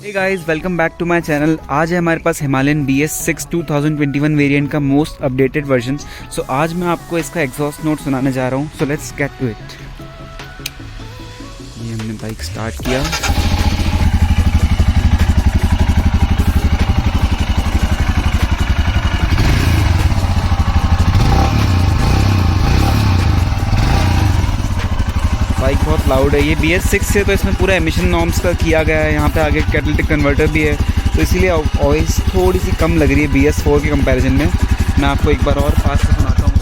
Hey guys, welcome back to my channel. आज है हमारे पास हिमालयन BS6 2021 वेरिएंट का मोस्ट अपडेटेड वर्जन। सो आज मैं आपको इसका एग्जॉस्ट नोट सुनाने जा रहा हूँ। So let's get to it. ये हमने बाइक स्टार्ट किया। बाइक बहुत लाउड है। ये BS6 से तो इसमें पूरा एमिशन नॉर्म्स का किया गया है। यहाँ पे आगे कैटलिटिक कन्वर्टर भी है, तो इसीलिए वॉइस थोड़ी सी कम लग रही है BS4 के कंपैरिजन में। मैं आपको एक बार और पास से सुनाता हूँ।